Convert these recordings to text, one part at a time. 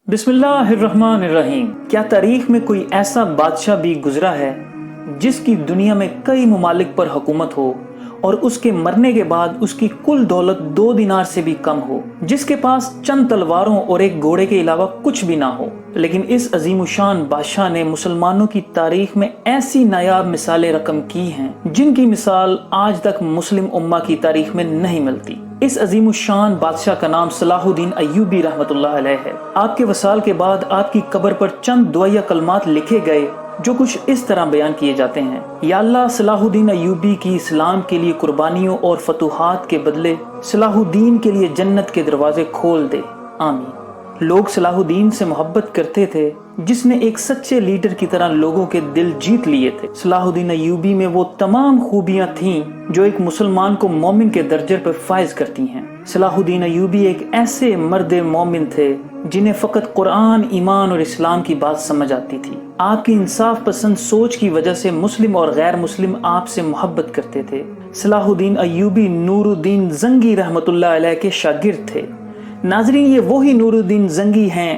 بسم اللہ الرحمن الرحیم۔ کیا تاریخ میں کوئی ایسا بادشاہ بھی گزرا ہے جس کی دنیا میں کئی ممالک پر حکومت ہو اور اس کے مرنے کے بعد اس کی کل دولت 2 دینار سے بھی کم ہو، جس کے پاس چند تلواروں اور ایک گھوڑے کے علاوہ کچھ بھی نہ ہو؟ لیکن اس عظیم الشان بادشاہ نے مسلمانوں کی تاریخ میں ایسی نایاب مثالیں رقم کی ہیں جن کی مثال آج تک مسلم امہ کی تاریخ میں نہیں ملتی۔ اس عظیم الشان بادشاہ کا نام صلاح الدین ایوبی رحمۃ اللہ علیہ ہے۔ آپ کے وصال کے بعد آپ کی قبر پر چند دعائیہ کلمات لکھے گئے جو کچھ اس طرح بیان کیے جاتے ہیں: یا اللہ، صلاح الدین ایوبی کی اسلام کے لیے قربانیوں اور فتوحات کے بدلے صلاح الدین کے لیے جنت کے دروازے کھول دے، آمین۔ لوگ صلاح الدین سے محبت کرتے تھے جس نے ایک سچے لیڈر کی طرح لوگوں کے دل جیت لیے تھے۔ صلاح الدین ایوبی میں وہ تمام خوبیاں تھیں جو ایک مسلمان کو مومن کے درجے پر فائز کرتی ہیں۔ صلاح الدین ایوبی ایک ایسے مرد مومن تھے جنہیں فقط قرآن، ایمان اور اسلام کی بات سمجھ آتی تھی۔ آپ کی انصاف پسند سوچ کی وجہ سے مسلم اور غیر مسلم آپ سے محبت کرتے تھے۔ صلاح الدین ایوبی نور الدین زنگی رحمۃ اللہ علیہ کے شاگرد تھے۔ ناظرین، یہ وہی نور الدین زنگی ہیں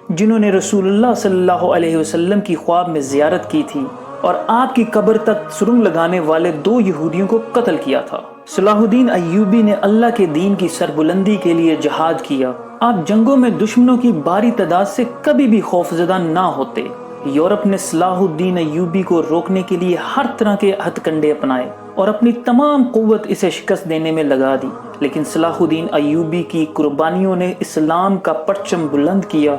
جنہوں نے رسول اللہ صلی اللہ علیہ وسلم کی خواب میں زیارت کی تھی اور آپ کی قبر تک سرنگ لگانے والے 2 یہودیوں کو قتل کیا تھا۔ صلاح الدین ایوبی نے اللہ کے دین کی سربلندی کے لیے جہاد کیا۔ آپ جنگوں میں دشمنوں کی باری تعداد سے کبھی بھی خوفزدہ نہ ہوتے۔ یورپ نے صلاح الدین ایوبی کو روکنے کے لیے ہر طرح کے ہتھ کنڈے اپنائے اور اپنی تمام قوت اسے شکست دینے میں لگا دی، لیکن صلاح الدین ایوبی کی قربانیوں نے اسلام کا پرچم بلند کیا۔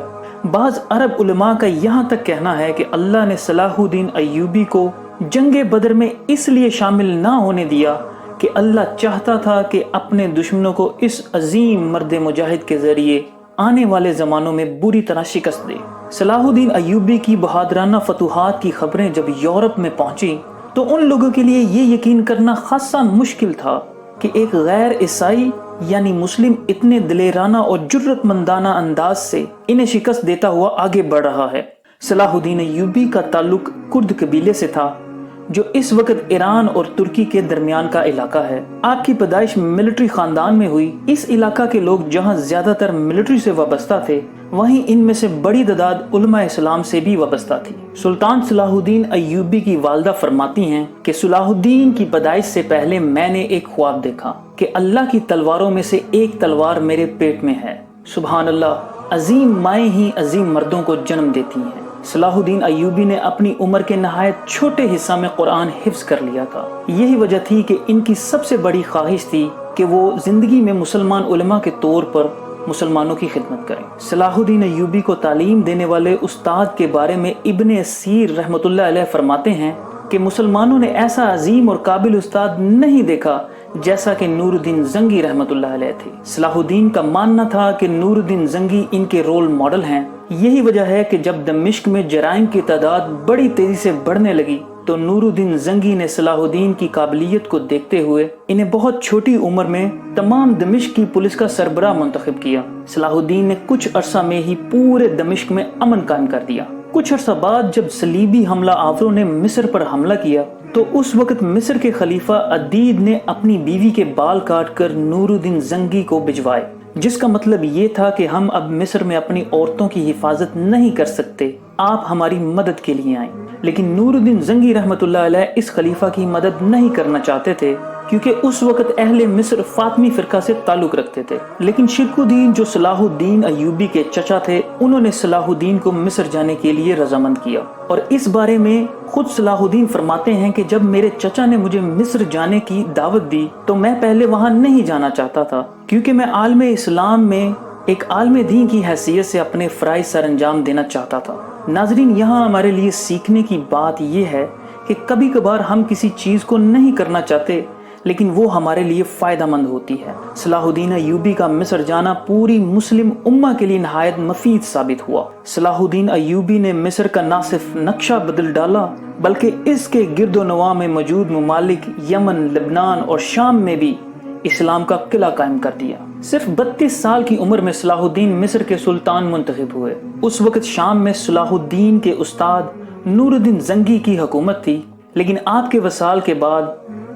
بعض عرب علماء کا یہاں تک کہنا ہے کہ اللہ نے صلاح الدین ایوبی کو جنگ بدر میں اس لیے شامل نہ ہونے دیا کہ اللہ چاہتا تھا کہ اپنے دشمنوں کو اس عظیم مرد مجاہد کے ذریعے آنے والے زمانوں میں بری طرح شکست دے۔ صلاح الدین ایوبی کی بہادرانہ فتوحات کی خبریں جب یورپ میں پہنچی تو ان لوگوں کے لیے یہ یقین کرنا خاصا مشکل تھا کہ ایک غیر عیسائی یعنی مسلم اتنے دلیرانہ اور جرأت مندانہ انداز سے انہیں شکست دیتا ہوا آگے بڑھ رہا ہے۔ صلاح الدین ایوبی کا تعلق کرد قبیلے سے تھا جو اس وقت ایران اور ترکی کے درمیان کا علاقہ ہے۔ آپ کی پیدائش ملٹری خاندان میں ہوئی۔ اس علاقہ کے لوگ جہاں زیادہ تر ملٹری سے وابستہ تھے، وہیں ان میں سے بڑی تعداد علماء اسلام سے بھی وابستہ تھی۔ سلطان صلاح الدین ایوبی کی والدہ فرماتی ہیں کہ صلاح الدین کی پیدائش سے پہلے میں نے ایک خواب دیکھا کہ اللہ کی تلواروں میں سے ایک تلوار میرے پیٹ میں ہے۔ سبحان اللہ، عظیم مائیں ہی عظیم مردوں کو جنم دیتی ہیں۔ صلاح الدین ایوبی نے اپنی عمر کے نہایت چھوٹے حصہ میں قرآن حفظ کر لیا تھا۔ یہی وجہ تھی کہ ان کی سب سے بڑی خواہش تھی کہ وہ زندگی میں مسلمان علماء کے طور پر مسلمانوں کی خدمت کریں۔ صلاح الدین ایوبی کو تعلیم دینے والے استاد کے بارے میں ابن اسیر رحمۃ اللہ علیہ فرماتے ہیں کہ مسلمانوں نے ایسا عظیم اور قابل استاد نہیں دیکھا جیسا کہ نور الدین زنگی رحمۃ اللہ علیہ تھے۔ صلاح الدین کا ماننا تھا کہ نور الدین زنگی ان کے رول ماڈل ہیں۔ یہی وجہ ہے کہ جب دمشق میں جرائم کی تعداد بڑی تیزی سے بڑھنے لگی تو نور الدین زنگی نے صلاح الدین کی قابلیت کو دیکھتے ہوئے انہیں بہت چھوٹی عمر میں تمام دمشق کی پولیس کا سربراہ منتخب کیا۔ صلاح الدین نے کچھ عرصہ میں ہی پورے دمشق میں امن قائم کر دیا۔ کچھ عرصہ بعد جب صلیبی حملہ آوروں نے مصر پر حملہ کیا تو اس وقت مصر کے خلیفہ عدید نے اپنی بیوی کے بال کاٹ کر نور الدین زنگی کو بھجوائے، جس کا مطلب یہ تھا کہ ہم اب مصر میں اپنی عورتوں کی حفاظت نہیں کر سکتے، آپ ہماری مدد کے لیے آئیں۔ لیکن نور الدین زنگی رحمۃ اللہ علیہ اس خلیفہ کی مدد نہیں کرنا چاہتے تھے کیونکہ اس وقت اہل مصر فاطمی فرقہ سے تعلق رکھتے تھے۔ لیکن شرک الدین جو صلاح الدین ایوبی کے چچا تھے، انہوں نے صلاح الدین کو مصر جانے کے لیے رضامند کیا، اور اس بارے میں خود صلاح الدین فرماتے ہیں کہ جب میرے چچا نے مجھے مصر جانے کی دعوت دی تو میں پہلے وہاں نہیں جانا چاہتا تھا کیونکہ میں عالم اسلام میں ایک عالم دین کی حیثیت سے اپنے فرائض سر انجام دینا چاہتا تھا۔ ناظرین، یہاں ہمارے لیے سیکھنے کی بات یہ ہے کہ کبھی کبھار ہم کسی چیز کو نہیں کرنا چاہتے لیکن وہ ہمارے لیے فائدہ مند ہوتی ہے۔ صلاح الدین ایوبی کا مصر جانا پوری مسلم امہ کے لیے نہایت مفید ثابت ہوا۔ صلاح الدین ایوبی نے مصر کا نہ صرف نقشہ بدل ڈالا بلکہ اس کے گرد و نواح میں موجود ممالک یمن، لبنان اور شام میں بھی اسلام کا قلعہ قائم کر دیا۔ صرف 32 سال کی عمر میں صلاح الدین مصر کے سلطان منتخب ہوئے۔ اس وقت شام میں صلاح الدین کے استاد نور الدین زنگی کی حکومت تھی، لیکن آپ کے وصال کے بعد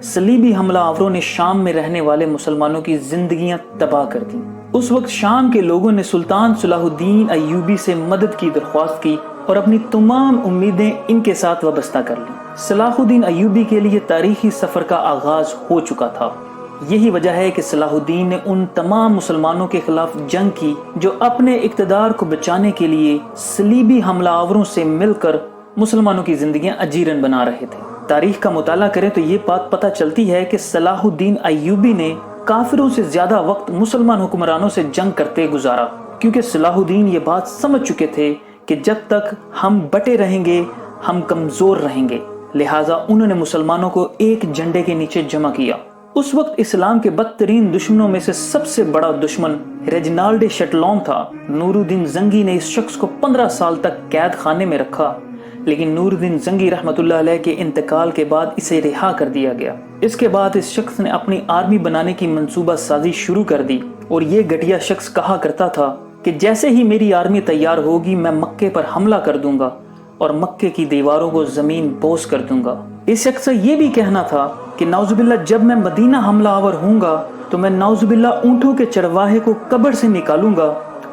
सलीबी हमलावरों ने शाम में रहने वाले मुसलमानों की जिंदगियां तबाह कर दी। उस वक्त शाम के लोगों ने सुल्तान सलाहुद्दीन अय्यूबी से मदद की दरख्वास्त की और अपनी तमाम उम्मीदें इनके साथ वाबस्ता कर ली। सलाहुद्दीन अय्यूबी के लिए तारीखी सफर का आगाज हो चुका था। यही वजह है कि सलाहुद्दीन ने उन तमाम मुसलमानों के खिलाफ जंग की जो अपने इक़्तिदार को बचाने के लिए सलीबी हमलावरों से मिलकर मुसलमानों की जिंदगियां अजीरन बना रहे थे। तारीख का मुताला करें तो ये बात पता चलती है कि सलाहुद्दीन अय्यूबी ने काफिरों से ज्यादा वक्त मुसलमान हुक्मरानों से जंग करते गुजारा, क्योंकि सलाहुद्दीन ये बात समझ चुके थे कि जब तक हम बटे रहेंगे हम कमजोर रहेंगे। लिहाजा उन्होंने मुसलमानों को एक झंडे के नीचे जमा किया। उस वक्त इस्लाम के बदतरीन दुश्मनों में से सबसे बड़ा दुश्मन रेजिनाल्ड शटलॉन था। नूरुद्दीन जंगी ने इस शख्स को 15 साल तक कैद खाने में रखा, लेकिन नूरुद्दीन जंगी रहमतुल्लाह अलैह के इंतकाल के बाद इसे रिहा कर दिया गया। इसके बाद इस शख्स ने अपनी आर्मी बनाने की मंसूबा साजी शुरू कर दी और ये घटिया शख्स कहा करता था कि जैसे ही मेरी आर्मी तैयार होगी मैं मक्के पर हमला कर दूंगा और मक्के की दीवारों को जमीन बोस कर दूंगा। इस शख्स का ये भी कहना था कि नाउजुबिल्ला जब मैं मदीना हमलावर हूँगा तो मैं नाउजुबिल्ला ऊँटों के चरवाहे को कब्र से निकालूंगा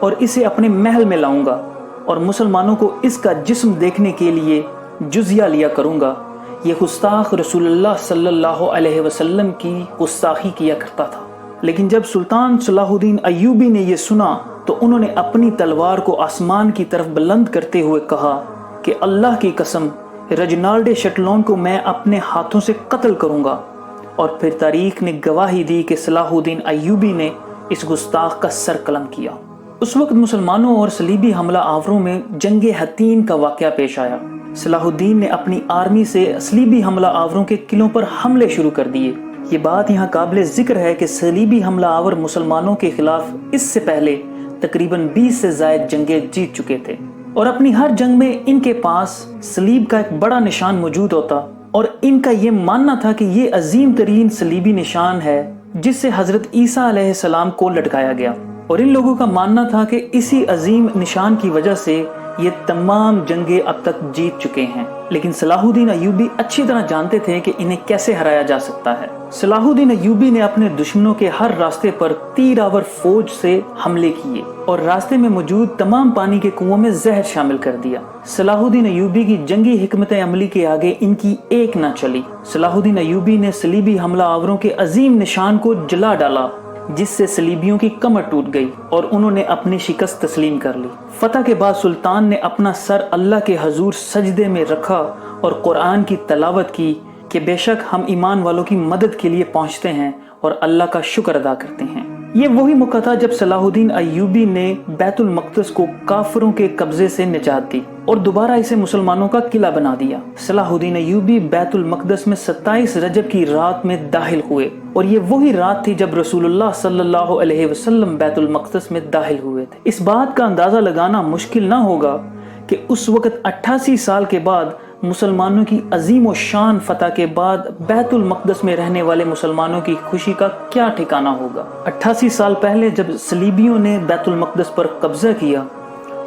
और इसे अपने महल में लाऊंगा और मुसलमानों को इसका जिस्म देखने के लिए जुजिया लिया करूंगा। ये गुस्ताख रसूलुल्लाह सल्लल्लाहु अलैहि वसल्लम की गुस्ताखी किया करता था। लेकिन जब सुल्तान सलाहुद्दीन अय्यूबी ने यह सुना तो उन्होंने अपनी तलवार को आसमान की तरफ बुलंद करते हुए कहा कि अल्लाह की कसम, रेजिनाल्ड शटलॉन को मैं अपने हाथों से कत्ल करूंगा। और फिर तारीख ने गवाही दी कि सलाहुद्दीन अय्यूबी ने इस गुस्ताख का सर कलम किया। उस वक्त मुसलमानों और सलीबी हमला आवरों में जंगे हतीन का वाक़या पेश आया। सलाहुद्दीन ने अपनी आर्मी से सलीबी हमला आवरों के किलों पर हमले शुरू कर दिए। ये बात यहाँ काबिल जिक्र है कि सलीबी हमला आवर मुसलमानों के खिलाफ इससे पहले तकरीबन 20 से ज़ायद जंगें जीत चुके थे और अपनी हर जंग में इनके पास सलीब का एक बड़ा निशान मौजूद होता और इनका ये मानना था कि ये अजीम तरीन सलीबी निशान है जिससे हजरत ईसा अलैहिस्सलाम को लटकाया गया। और इन लोगों का मानना था कि इसी अजीम निशान की वजह से ये तमाम जंगें अब तक जीत चुके हैं। लेकिन सलाहुद्दीन अय्यूबी अच्छी तरह जानते थे कि इन्हें कैसे हराया जा सकता है। सलाहुद्दीन अय्यूबी ने अपने दुश्मनों के हर रास्ते पर तीर आवर फौज से हमले किए और रास्ते में मौजूद तमाम पानी के कुओं में जहर शामिल कर दिया। सलाहुद्दीन अय्यूबी की जंगी हिकमत अमली के आगे इनकी एक न चली। सलाहुद्दीन अय्यूबी ने सलीबी हमला आवरों के अजीम निशान को जला डाला, जिससे सलीबियों की कमर टूट गई और उन्होंने अपनी शिकस्त तस्लीम कर ली। फतह के बाद सुल्तान ने अपना सर अल्लाह के हजूर सजदे में रखा और कुरान की तलावत की कि बेशक हम ईमान वालों की मदद के लिए पहुंचते हैं और अल्लाह का शुक्र अदा करते हैं। ये वही मौका था जब सलाहुद्दीन अय्यूबी ने बैतुल मक़दस को काफिरों के कब्जे से निजात दी और दोबारा इसे मुसलमानों का किला बना दिया। सलाहुद्दीन अय्यूबी बैतुल मक़दस में 27 रजब की रात में दाखिल हुए और ये वही रात थी जब रसूलुल्लाह सल्लल्लाहु अलैहि वसल्लम बैतुल मक़दस में दाखिल हुए थे। इस बात का अंदाजा लगाना मुश्किल ना होगा कि उस वक्त 88 साल के बाद मुसलमानों की अजीम और शान फतह के बाद बैतुल मक़दस में रहने वाले मुसलमानों की खुशी का क्या ठिकाना होगा। 88 साल पहले जब सलीबियों ने बैतुल मक़दस पर कब्जा किया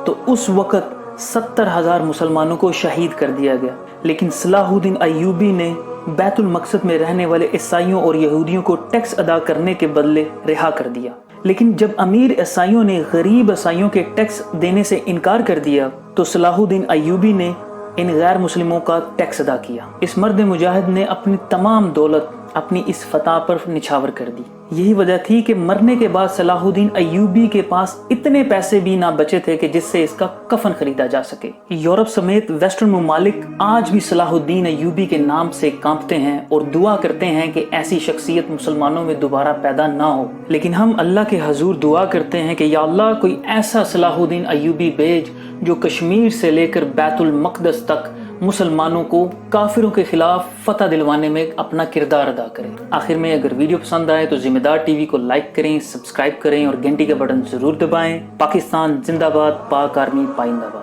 तो उस वक्त 70,000 मुसलमानों को शहीद कर दिया गया, लेकिन सलाहुद्दीन अय्यूबी ने बैतुल मक़दस में रहने वाले ईसाइयों और यहूदियों को टैक्स अदा करने के बदले रिहा कर दिया। लेकिन जब अमीर ईसाइयों ने गरीब ईसाइयों के टैक्स देने से इनकार कर दिया तो सलाहुद्दीन अय्यूबी ने इन गैर मुस्लिमों का टैक्स अदा किया। इस मर्द मुजाहिद ने अपनी तमाम दौलत अपनी इस फतह पर निछावर कर दी। यही वजह थी कि मरने के बाद सलाहुद्दीन अय्यूबी के पास इतने पैसे भी ना बचे थे कि जिससे इसका कफन खरीदा जा सके। यूरोप समेत वेस्टर्न ममालिक आज भी सलाहुद्दीन अय्यूबी के नाम से कांपते हैं और दुआ करते हैं कि ऐसी शख्सियत मुसलमानों में दोबारा पैदा ना हो। लेकिन हम अल्लाह के हजूर दुआ करते हैं कि या अल्लाह कोई ऐसा सलाहुद्दीन अय्यूबी भेज जो कश्मीर से लेकर बैतुल मक़दस तक मुसलमानों को काफिरों के खिलाफ फतह दिलवाने में अपना किरदार अदा करें। आखिर में अगर वीडियो पसंद आए तो जिम्मेदार टीवी को लाइक करें, सब्सक्राइब करें और घंटी का बटन जरूर दबाएं। पाकिस्तान जिंदाबाद, पाक आर्मी पाइंदाबाद।